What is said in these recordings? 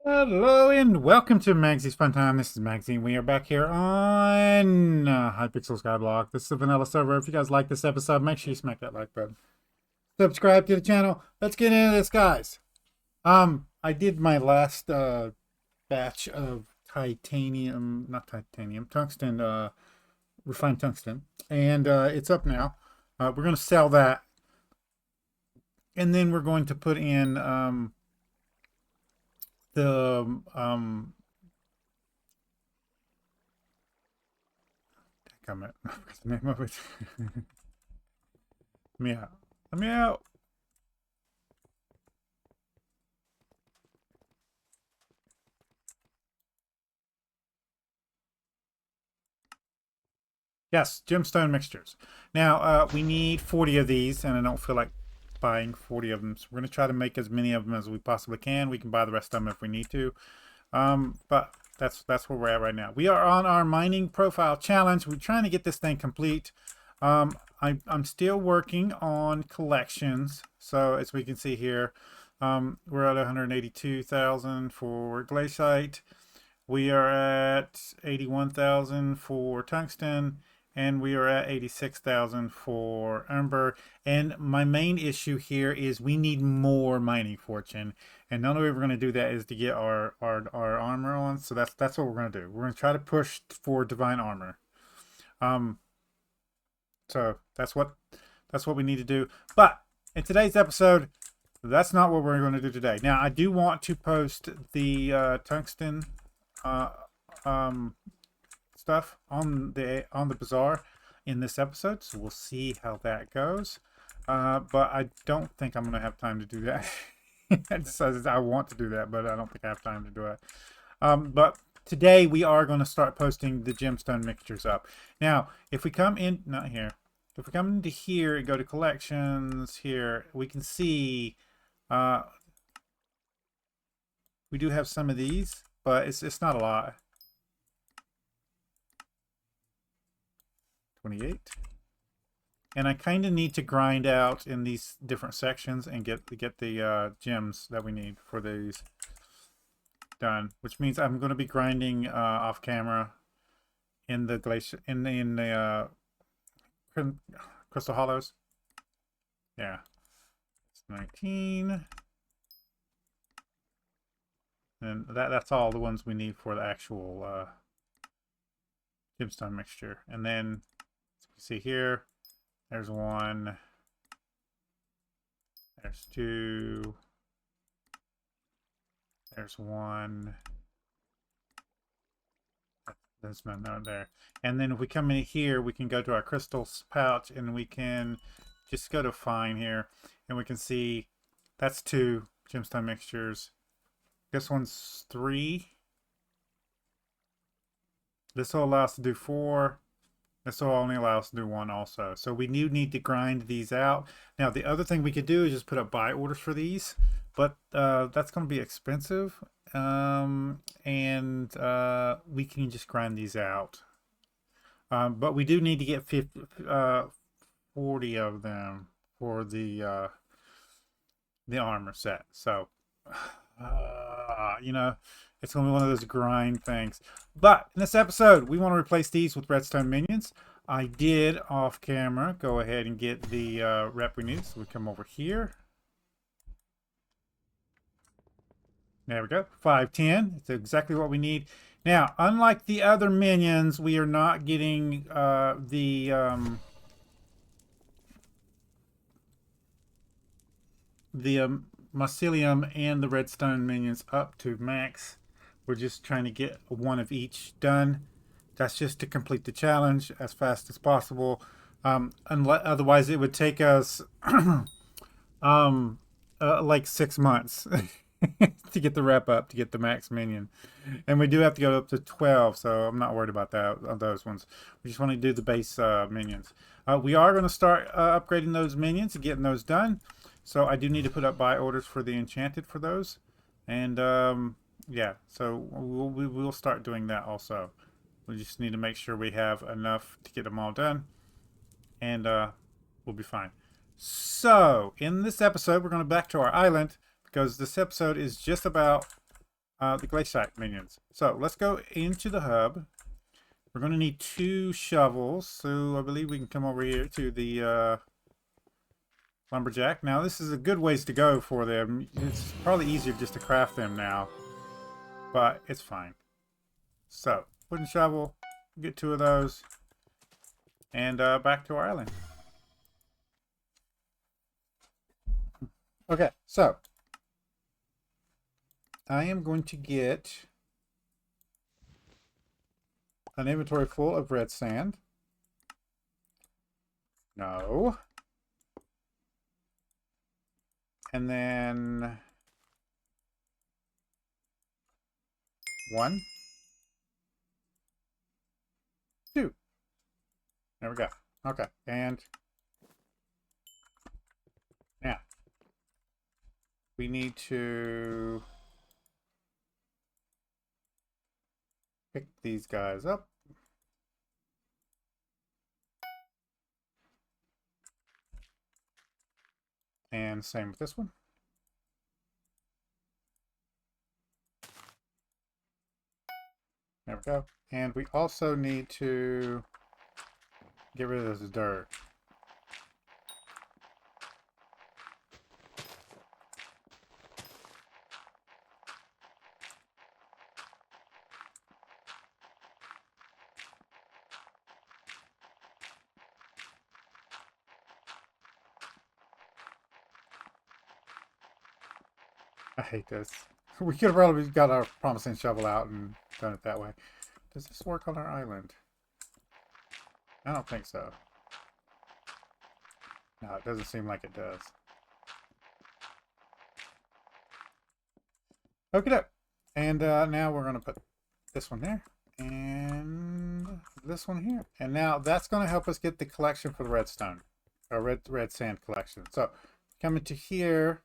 Hello and welcome to Magsie's Fun Time. This is Magzie. We are back here on Hypixel Skyblock. This is a vanilla server. If you guys like this episode, make sure you smack that like button. Subscribe to the channel. Let's get into this, guys. I did my last batch of titanium, not titanium, tungsten, refined tungsten, and it's up now. We're going to sell that, and then we're going to put in the damn it, what's the name of it? Let me out. Let me out. Yes, gemstone mixtures. Now, we need 40 of these, and I don't feel like buying 40 of them. So we're going to try to make as many of them as we possibly can. We can buy the rest of them if we need to. But that's where we're at right now. We are on our mining profile challenge. We're trying to get this thing complete. I'm still working on collections. So as we can see here, we're at 182,000 for glaciite. We are at 81,000 for tungsten, and we are at 86,000 for umber. And my main issue here is we need more mining fortune, and the only way we're going to do that is to get our armor on. So that's what we're going to do. We're going to try to push for divine armor. So that's what we need to do. But in today's episode, that's not what we're going to do today. Now, I do want to post the tungsten stuff on the bazaar in this episode, so we'll see how that goes. But I don't think I'm gonna have time to do that. It says I want to do that, but I don't think I have time to do it. But today we are going to start posting the gemstone mixtures up. Now, if we come in, not here, if we come into here and go to collections here, we can see we do have some of these, but it's not a lot. 28. And I kind of need to grind out in these different sections and get the gems that we need for these done, which means I'm going to be grinding off camera in the glacier in the crystal hollows. Yeah, it's 19, and that's all the ones we need for the actual gemstone mixture. And then see here, there's one, there's two, there's one, there's none there. And then if we come in here, we can go to our crystals pouch and we can just go to fine here, and we can see that's 2 gemstone mixtures. This one's 3. This will allow us to do 4. This will only allow us to do 1 also. So we do need to grind these out. Now, the other thing we could do is just put up buy orders for these, but that's going to be expensive. And we can just grind these out. But we do need to get 40 of them for the armor set. So, you know, it's going to be one of those grind things. But in this episode, we want to replace these with Redsand Minions. I did, off camera, go ahead and get the rep we need. So we come over here. There we go. 510. It's exactly what we need. Now, unlike the other minions, we are not getting the mycelium and the redstone minions up to max. We're just trying to get one of each done. That's just to complete the challenge as fast as possible. Otherwise, it would take us like 6 months to get the rep up, to get the max minion. And we do have to go up to 12, so I'm not worried about that on those ones. We just want to do the base minions. We are going to start upgrading those minions and getting those done. So I do need to put up buy orders for the enchanted for those. And yeah, so we'll start doing that also. We just need to make sure we have enough to get them all done, and we'll be fine. So in this episode, we're going back to our island, because this episode is just about the glaciate minions. So let's go into the hub. We're going to need 2 shovels, so I believe we can come over here to the lumberjack. Now this is a good ways to go for them. It's probably easier just to craft them now, but it's fine. So wooden shovel, get 2 of those, and back to our island. Okay, so I am going to get an inventory full of red sand. No. And then 1, 2. There we go. Okay, and now we need to pick these guys up. And same with this one. There we go. And we also need to get rid of this dirt. I hate this. We could have probably got our promising shovel out and done it that way. Does this work on our island? I don't think so. No, it doesn't seem like it does. Okay, and now we're going to put this one there and this one here. And now that's going to help us get the collection for the redstone, or red sand collection. So coming to here,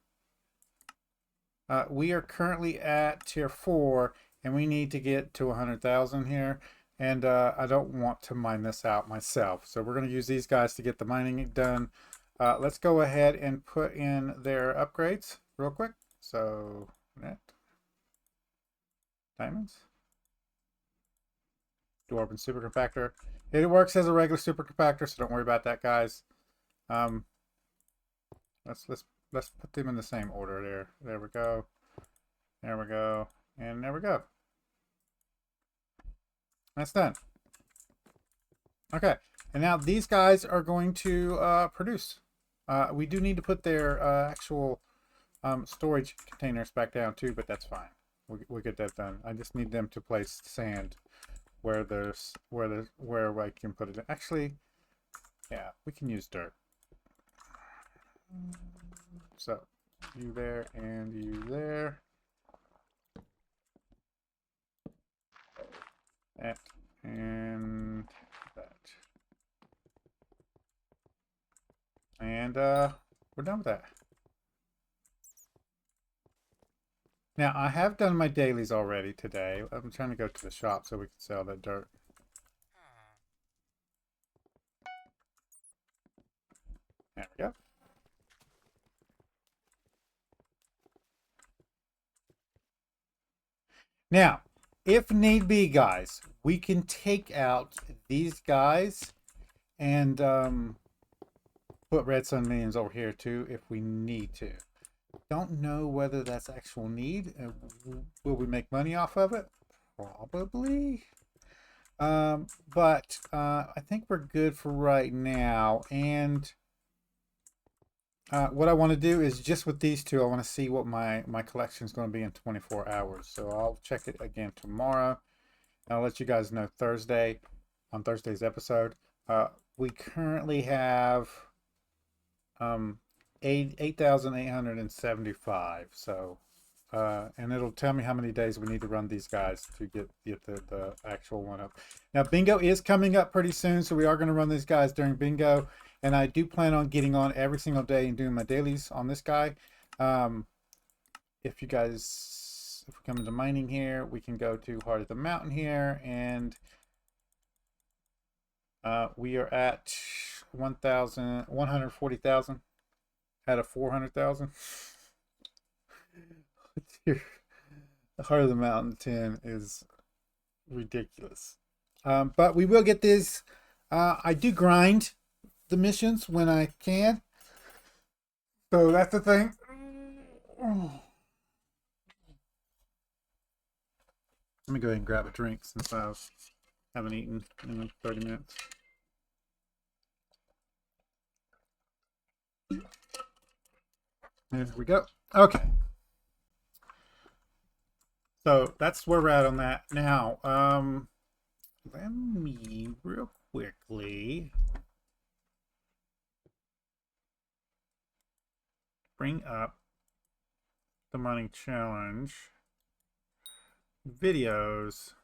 we are currently at tier 4, and we need to get to 100,000 here. And I don't want to mine this out myself, so we're going to use these guys to get the mining done. Let's go ahead and put in their upgrades real quick. So net diamonds, dwarven super compactor. It works as a regular super compactor, so don't worry about that, guys. Let's put them in the same order there. There we go. There we go. And there we go. That's done. Okay, and now these guys are going to produce. We do need to put their actual storage containers back down too, but that's fine. We'll get that done. I just need them to place sand where I can put it. Actually, yeah, we can use dirt. So you there and you there. That and that. And we're done with that. Now, I have done my dailies already today. I'm trying to go to the shop so we can sell that dirt. There we go. Now, if need be, guys, we can take out these guys and put Redsand Minions over here too if we need to. Don't know whether that's actual need. Will we make money off of it? Probably. But I think we're good for right now. And what I want to do is just with these two, I want to see what my collection is going to be in 24 hours. So I'll check it again tomorrow. I'll let you guys know Thursday, on Thursday's episode. We currently have 8,875. So, and it'll tell me how many days we need to run these guys to get the actual one up. Now, bingo is coming up pretty soon, so we are going to run these guys during bingo. And I do plan on getting on every single day and doing my dailies on this guy. If we come into mining here, we can go to Heart of the Mountain here, and we are at 140,000 out of 400,000. Heart of the Mountain 10 is ridiculous. But we will get this. I do grind the missions when I can. So that's the thing. Let me go ahead and grab a drink since I haven't eaten in 30 minutes. There we go. Okay. So that's where we're at on that. Now, let me real quickly bring up the mining challenge videos.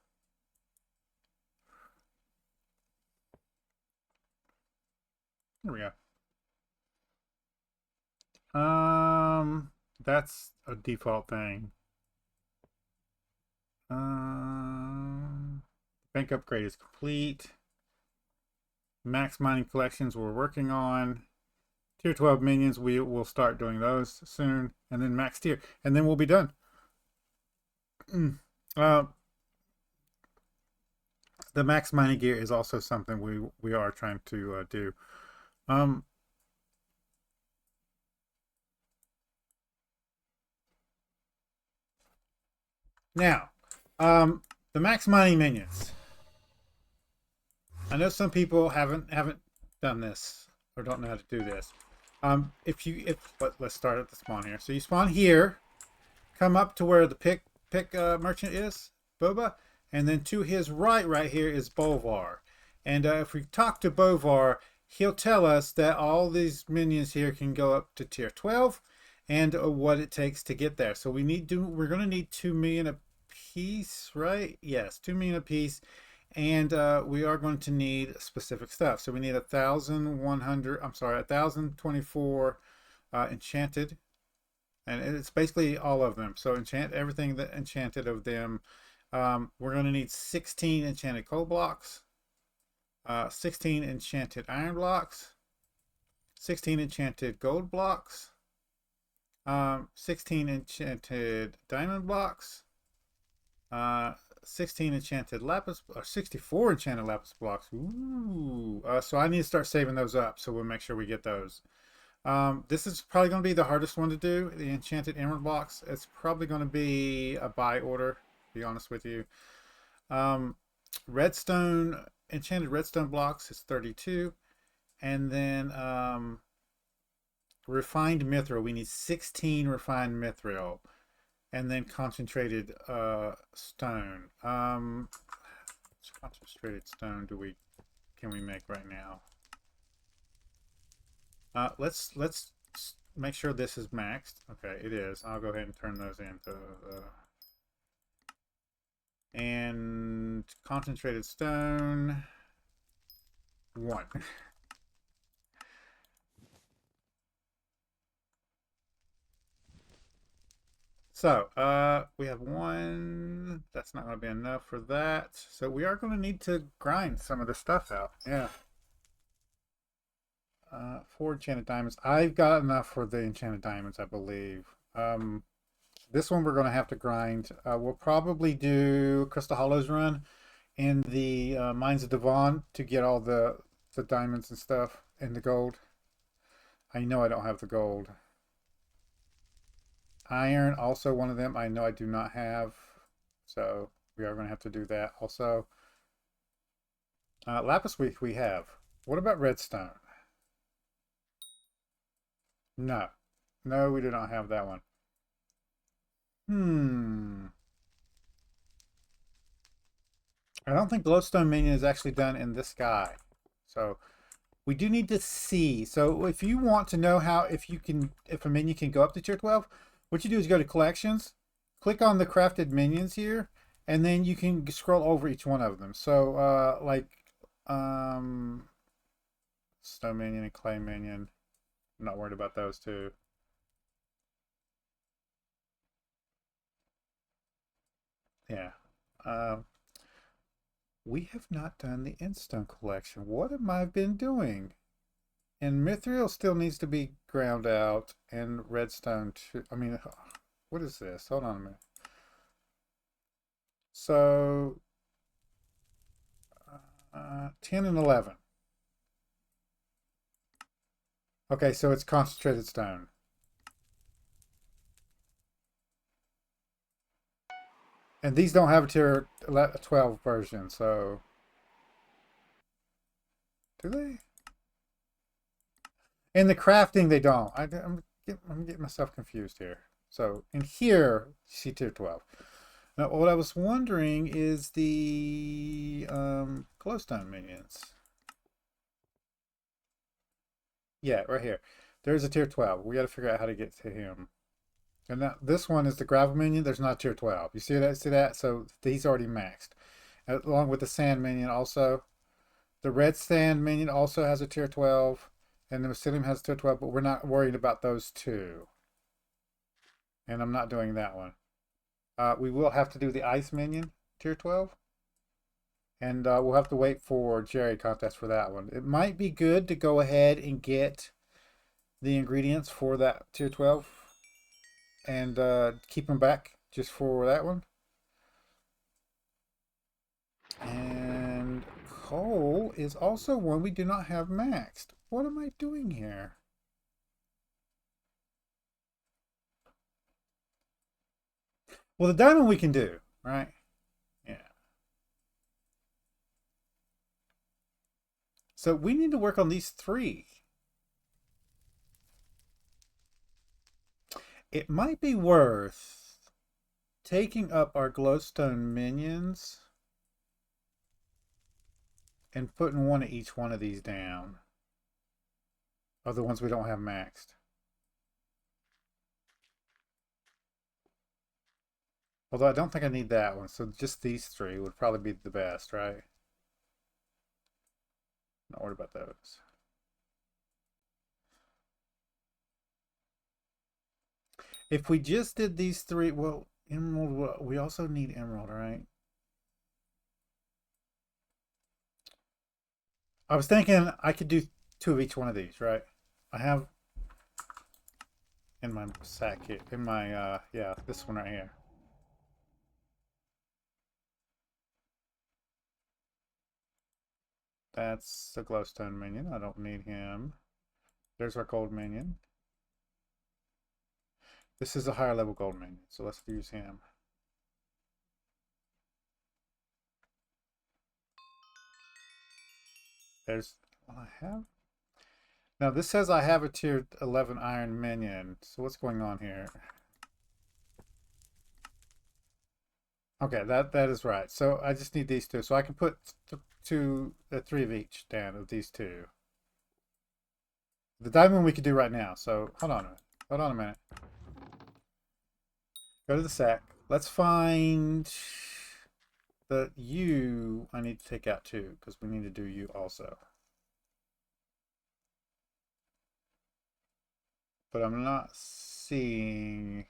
There we go. That's a default thing. Bank upgrade is complete. Max mining collections we're working on. Tier 12 minions, we will start doing those soon. And then max tier. And then we'll be done. The max mining gear is also something we are trying to do. Now, the max mining minions. I know some people haven't done this or don't know how to do this. Let's start at the spawn here. So you spawn here, come up to where the pick merchant is, Boba, and then to his right here is Bolvar. And if we talk to Bolvar, he'll tell us that all these minions here can go up to tier 12 and what it takes to get there. So we're going to need 2 million a piece, right? Yes, 2 million a piece. And we are going to need specific stuff. So we need 1,024 enchanted. And it's basically all of them. So enchant everything that enchanted of them. We're going to need 16 enchanted coal blocks, 16 enchanted iron blocks, 16 enchanted gold blocks, 16 enchanted diamond blocks, 16 enchanted lapis, or 64 enchanted lapis blocks. Ooh. So I need to start saving those up, so we'll make sure we get those. This is probably going to be the hardest one to do, the enchanted emerald blocks. It's probably going to be a buy order, to be honest with you. Redstone, enchanted redstone blocks is 32. And then refined mithril, we need 16 refined mithril. And then concentrated stone. Which concentrated stone can we make right now? Let's make sure this is maxed. Okay, it is. I'll go ahead and turn those into and concentrated stone 1. So, we have 1. That's not going to be enough for that. So we are going to need to grind some of the stuff out. Yeah. 4 enchanted diamonds. I've got enough for the enchanted diamonds, I believe. This one we're going to have to grind. We'll probably do Crystal Hollows run in the Mines of Devon to get all the diamonds and stuff and the gold. I know I don't have the gold. Iron, also one of them I know I do not have. So we are going to have to do that also. Lapis we have. What about redstone? No. No, we do not have that one. I don't think glowstone minion is actually done in this guy. So we do need to see. So if you want to know if a minion can go up to tier 12, what you do is go to collections, click on the crafted minions here, and then you can scroll over each one of them. So stone minion and clay minion. I'm not worried about those two. Yeah. We have not done the Endstone collection. What have I been doing? And mithril still needs to be ground out, and redstone too. I mean, what is this? Hold on a minute. So 10 and 11. Okay, so it's concentrated stone. And these don't have a tier 12 version, so... Do they? In the crafting, they don't. I'm getting myself confused here. So in here, you see tier 12. Now, what I was wondering is the glowstone minions. Yeah, right here. There's a tier 12. We got to figure out how to get to him. And now, this one is the gravel minion. There's not tier 12. You see that? See that? So he's already maxed. Along with the sand minion also. The Redsand Minion also has a tier 12. And the Mycelium has a tier 12, but we're not worried about those two. And I'm not doing that one. We will have to do the Ice Minion, tier 12. And we'll have to wait for Jerry contest for that one. It might be good to go ahead and get the ingredients for that tier 12 and keep them back just for that one. And coal is also one we do not have maxed. What am I doing here? Well, the diamond we can do, right? Yeah. So we need to work on these three. It might be worth taking up our glowstone minions and putting one of each one of these down. Of the ones we don't have maxed. Although I don't think I need that one, so just these three would probably be the best, right? Not worried about those. If we just did these three, well, emerald, we also need emerald, right? I was thinking I could do two of each one of these, right? I have in my sack here, in my, yeah, this one right here. That's a glowstone minion. I don't need him. There's our gold minion. This is a higher level gold minion, so let's use him. There's, well, I have. Now this says I have a tier 11 iron minion. So what's going on here? Okay, that is right. So I just need these two. So I can put three of each down of these two. The diamond we could do right now. So hold on a minute. Hold on a minute. Go to the sack. Let's find the U I need to take out too, because we need to do U also. But I'm not seeing...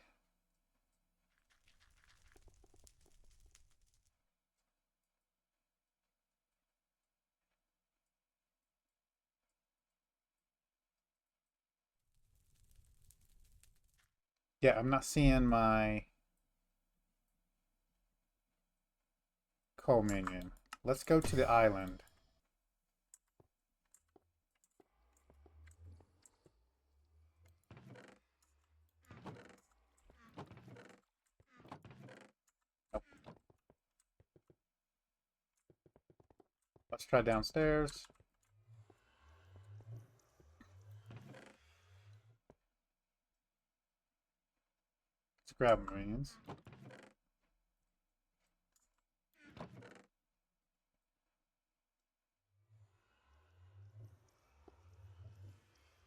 Yeah, I'm not seeing my coal minion. Let's go to the island. Oh. Let's try downstairs. Let's grab minions.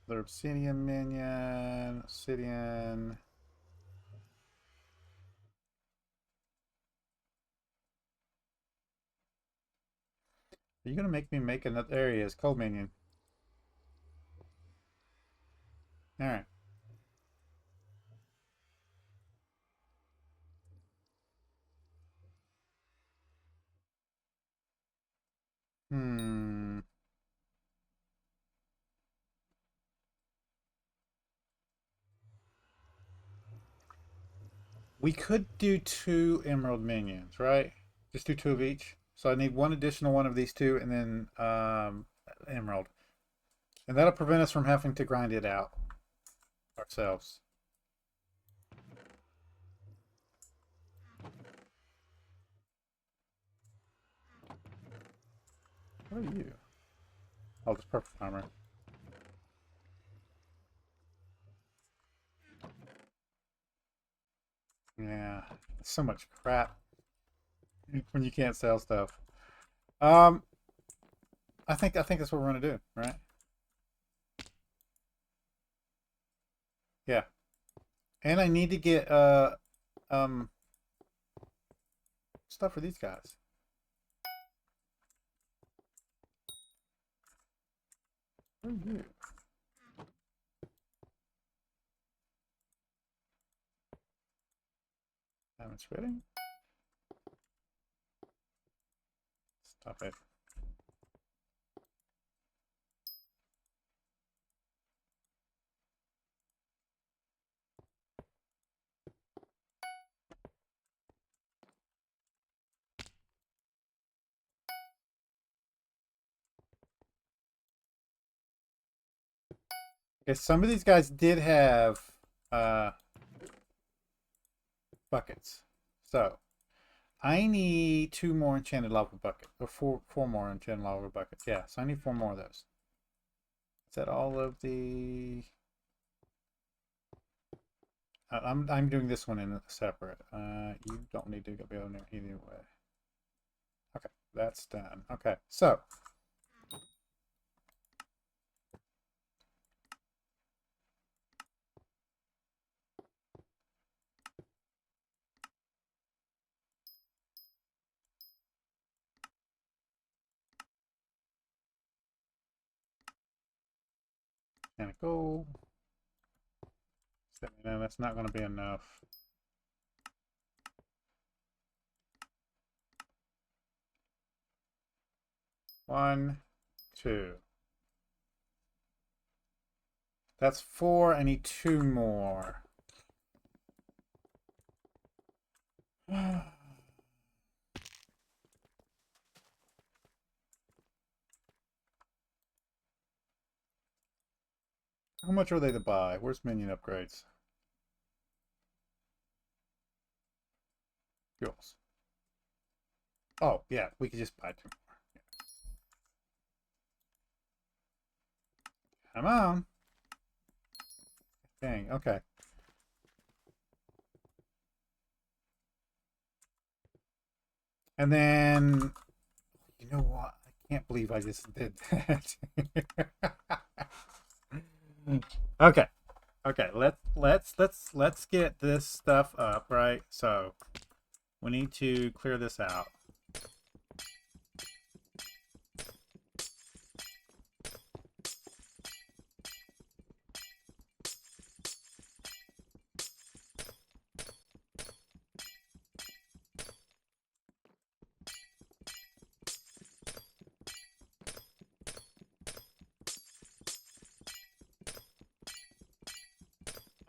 The obsidian minion, obsidian. Are you gonna make me make another? There he is, coal minion. All right. Hmm. We could do two emerald minions, right? Just do 2 of each. So I need one additional one of these two, and then emerald. And that'll prevent us from having to grind it out ourselves. What are you? Oh, this perfect armor. Yeah, so much crap when you can't sell stuff. I think that's what we're gonna do, right? Yeah, and I need to get um stuff for these guys. Who are you? Diamond spreading. Stop it. Okay, some of these guys did have buckets. So I need 2 more enchanted lava buckets, or four more enchanted lava buckets. Yeah, so I need 4 more of those. Is that all of the? I'm doing this one in separate. You don't need to go either way. Okay, that's done. Okay, so and go. No, that's not going to be enough. One, two. That's 4. I need 2 more. How much are they to buy? Where's minion upgrades? Fuels. Oh, yeah, we could just buy 2 more. Yeah. Come on. Dang, okay. And then, you know what? I can't believe I just did that. Okay. Okay, let's get this stuff up, right? So we need to clear this out.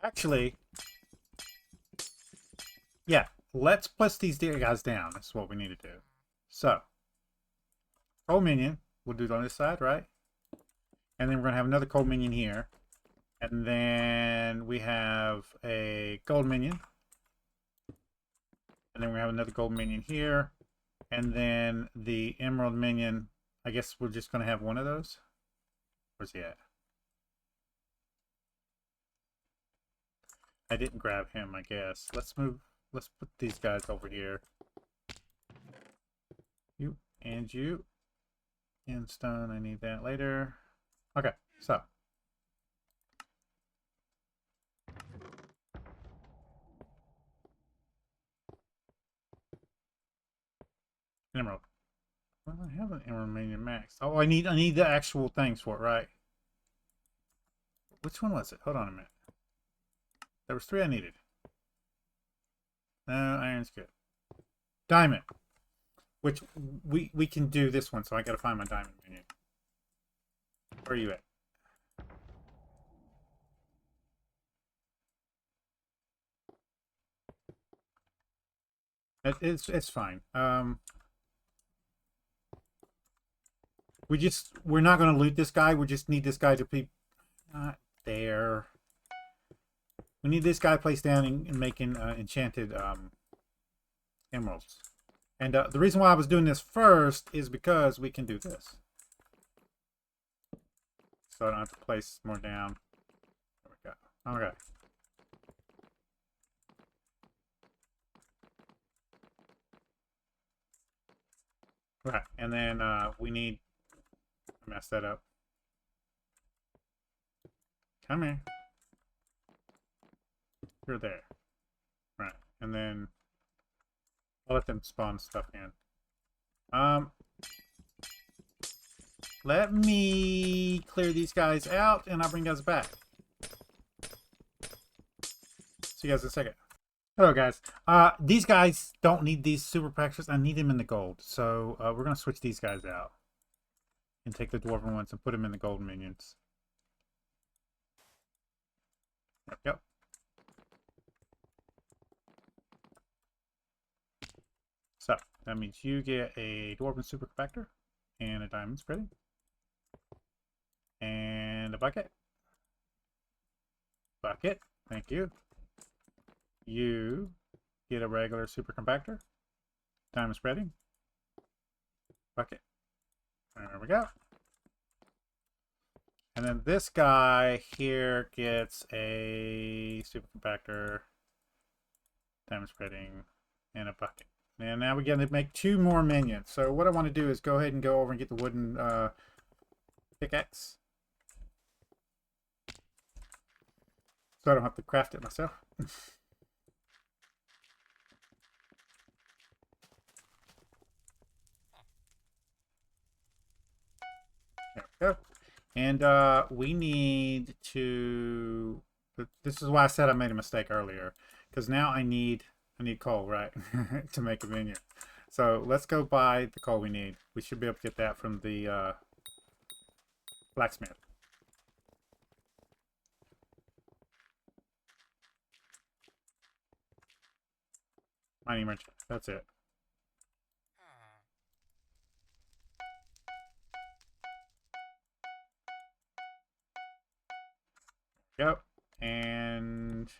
Actually, yeah, let's place these guys down. That's what we need to do. So, coal minion, we'll do it on this side, right? And then we're gonna have another coal minion here. And then we have a gold minion. And then we have another gold minion here. And then the emerald minion, I guess we're just gonna have one of those. Where's he at? I didn't grab him, I guess. Let's put these guys over here. You and you. In stone, I need that later. Okay, so. Emerald. Well, I have an Emerald Minion Max. Oh, I need the actual things for it, right? Which one was it? Hold on a minute. There was 3 I needed. No, iron's good. Diamond. Which we can do this one, so I gotta find my diamond minion. Where are you at? It's fine. We're not going to loot this guy. We just need this guy to be not there. We need this guy placed down and making enchanted emeralds. And the reason why I was doing this first is because we can do this. So I don't have to place more down. There we go. Okay. Right, and then we need... I messed that up. Come here. You're there. Right, and then I'll let them spawn stuff in. Let me clear these guys out, and I'll bring you guys back. See you guys in a second. Hello, guys. These guys don't need these super packages. I need them in the gold. So we're going to switch these guys out. And take the dwarven ones and put them in the golden minions. Yep. So that means you get a dwarven super compactor and a diamond spreading. And a bucket. Bucket. Thank you. You get a regular super compactor. Diamond spreading. Bucket. There we go. And then this guy here gets a super compactor, diamond spreading, and a bucket. And now we got to make 2 more minions. So what I want to do is go ahead and go over and get the wooden pickaxe. So I don't have to craft it myself. There we go. And we need to... This is why I said I made a mistake earlier. Because now I need coal, right? to make a minion. So let's go buy the coal we need. We should be able to get that from the blacksmith. Mining merchant. That's it. Yep. And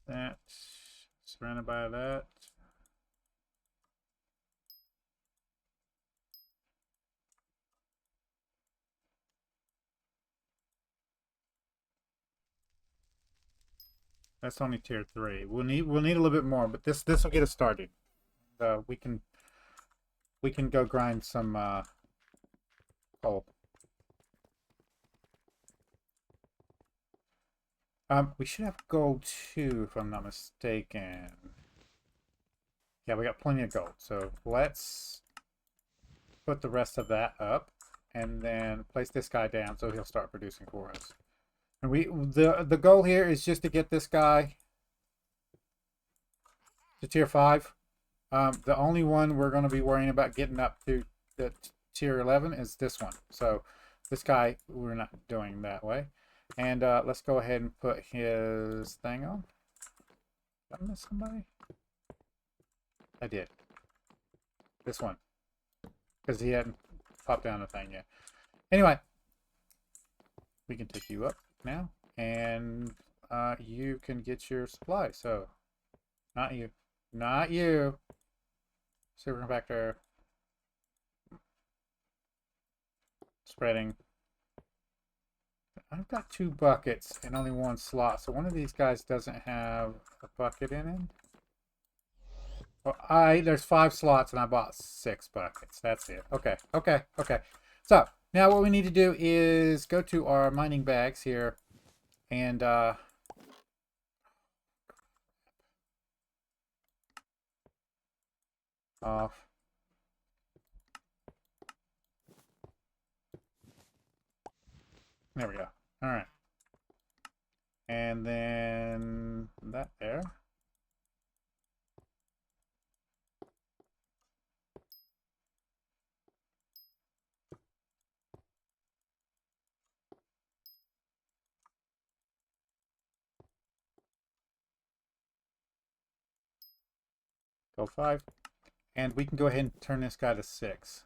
that surrounded by that. That's only tier 3. We'll need a little bit more, but this will get us started. We can go grind some coal. We should have gold too, if I'm not mistaken. Yeah, we got plenty of gold. So let's put the rest of that up, and then place this guy down so he'll start producing for us. And the goal here is just to get this guy to tier 5. The only one we're going to be worrying about getting up to the tier 11 is this one. So this guy we're not doing that way. And let's go ahead and put his thing on. Did I miss somebody? I did. This one. Because he hadn't popped down the thing yet. Anyway. We can take you up now. And you can get your supply. So, not you. Not you. Super compactor. Spreading. I've got 2 buckets and only 1 slot, so one of these guys doesn't have a bucket in it. Well, there's 5 slots and I bought 6 buckets. That's it. Okay. So now what we need to do is go to our mining bags here and off. There we go. All right. And then that there. Go 5. And we can go ahead and turn this guy to 6.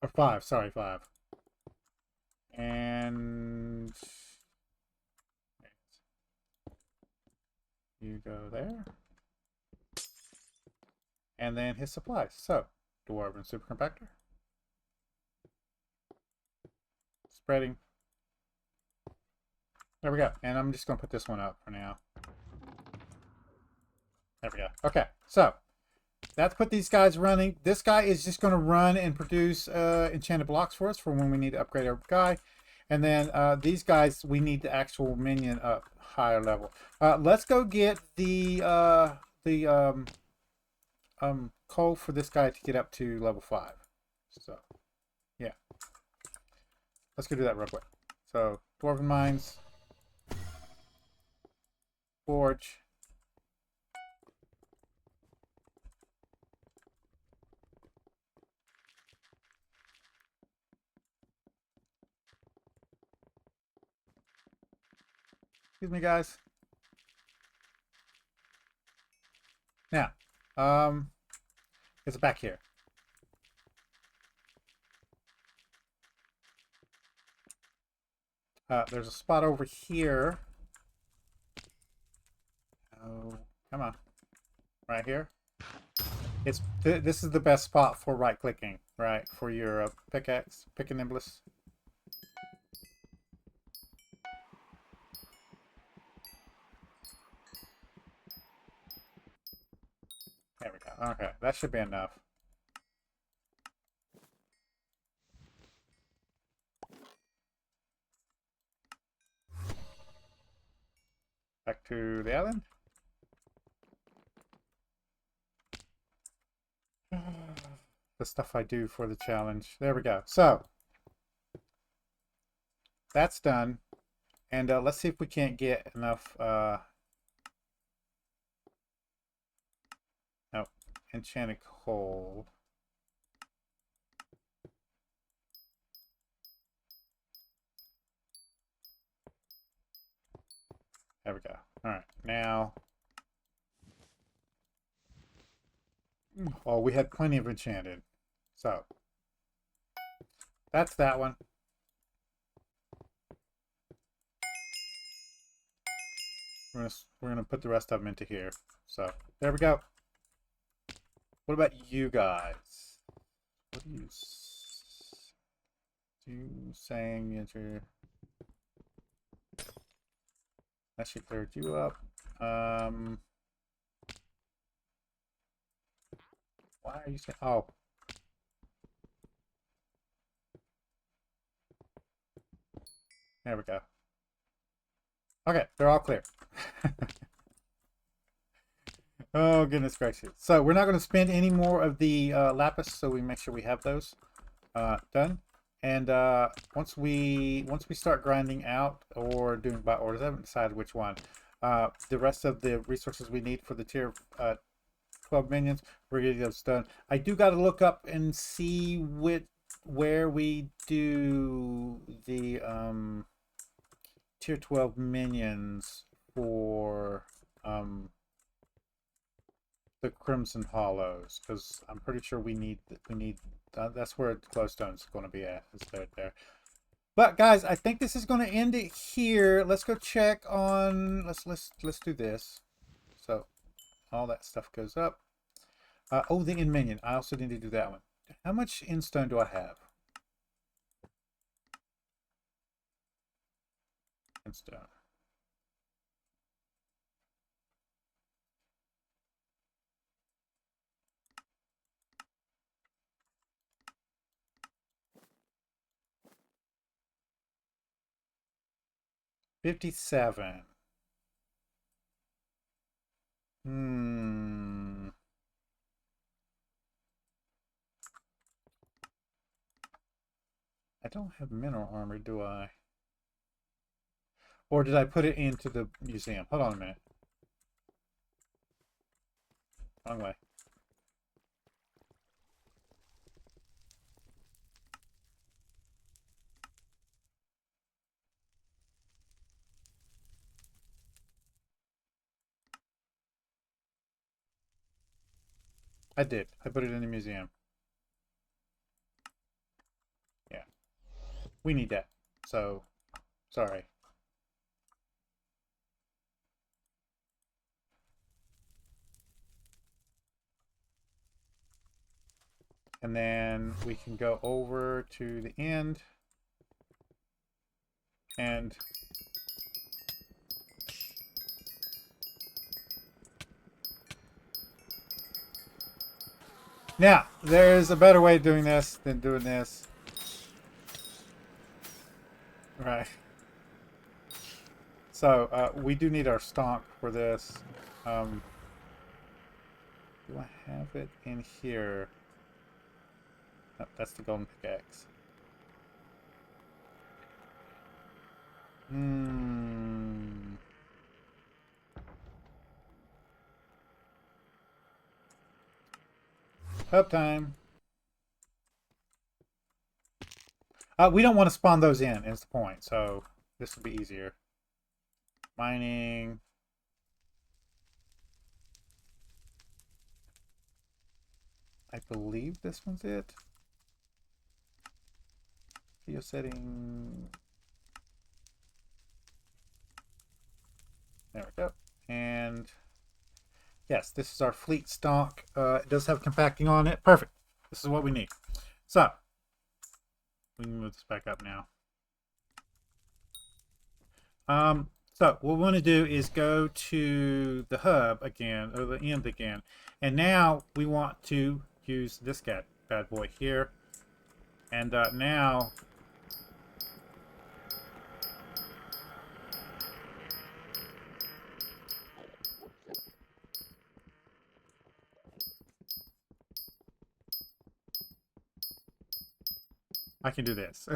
Or 5, sorry, 5. And you go there. And then his supplies. So, Dwarven Supercompactor. Spreading. There we go. And I'm just going to put this one up for now. There we go. Okay, so that's put these guys running. This guy is just going to run and produce enchanted blocks for us for when we need to upgrade our guy. And then these guys, we need the actual minion up higher level. Let's go get the coal for this guy to get up to level 5. So, yeah. Let's go do that real quick. So, Dwarven Mines. Forge. Excuse me, guys. Now, it's back here. There's a spot over here. Oh, come on. Right here. It's this is the best spot for right clicking, right? For your pickaxe, pick and nimbless. There we go. Okay, that should be enough. Back to the island. The stuff I do for the challenge. There we go. So, that's done. And let's see if we can't get enough... no, enchanted coal. There we go. Alright, now... Oh, we had plenty of enchanted. So, that's that one. We're gonna put the rest of them into here. So, there we go. What about you guys? What are you saying into... That should clear you up. Why are you saying... Oh. There we go. Okay, they're all clear. Oh, goodness gracious. So we're not going to spend any more of the lapis, so we make sure we have those done. And once we start grinding out or doing by orders, I haven't decided which one. The rest of the resources we need for the tier 12 minions, we're getting those done. I do got to look up and see where we do the tier 12 minions for the Crimson Hollows, because I'm pretty sure we need that's where Glowstone's going to be at, is there. But guys, I think this is going to end it here. Let's go check on let's do this. So all that stuff goes up. Oh, the end minion. I also need to do that one. How much endstone do I have? Endstone. $57. I don't have mineral armor, do I? Or did I put it into the museum? Hold on a minute. Wrong way. I did. I put it in the museum. Yeah. We need that. So, sorry. And then we can go over to the end and now there's a better way of doing this than doing this. Right. So we do need our stonk for this. Do I have it in here? No, that's the golden pickaxe. Up time. We don't want to spawn those in, is the point. So this will be easier. Mining. I believe this one's it. Video setting. There we go. And yes, this is our fleet stock. It does have compacting on it. Perfect. This is what we need. So we can move this back up now. So what we want to do is go to the hub again, or the end again. And now we want to use this bad boy here. And now I can do this.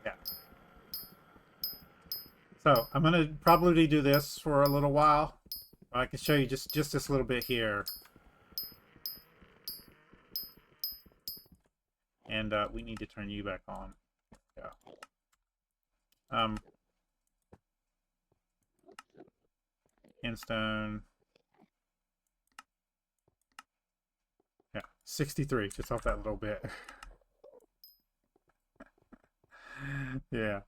Yeah. So I'm going to probably do this for a little while. I can show you just this little bit here. And we need to turn you back on. Yeah. Endstone. Yeah, 63, just off that little bit. Yeah.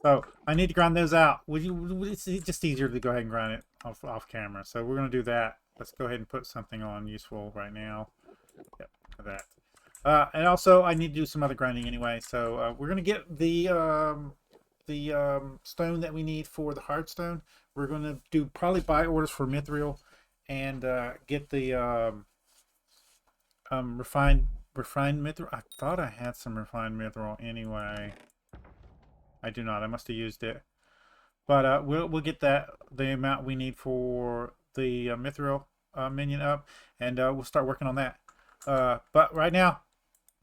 So I need to grind those out. It's just easier to go ahead and grind it off camera. So we're going to do that. Let's go ahead and put something on useful right now. Yep, for that. And also I need to do some other grinding anyway. So we're going to get the stone that we need for the hard stone. We're going to do probably buy orders for mithril and get the refined mithril. I thought I had some refined mithril anyway. I do not. I must have used it. But we'll get the amount we need for the mithril minion up, and we'll start working on that. But right now,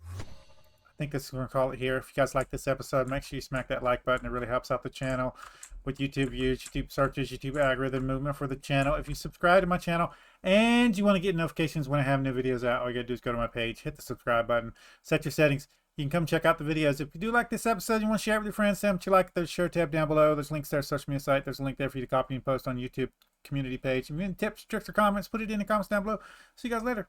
I think this is going to call it here. If you guys like this episode, make sure you smack that like button. It really helps out the channel with YouTube views, YouTube searches, YouTube algorithm movement for the channel. If you subscribe to my channel and you want to get notifications when I have new videos out, all you got to do is go to my page, hit the subscribe button, set your settings. You can come check out the videos. If you do like this episode, you want to share it with your friends, tell them what you like, there's a share tab down below. There's links there, social media site. There's a link there for you to copy and post on YouTube community page. If you have any tips, tricks, or comments, put it in the comments down below. See you guys later.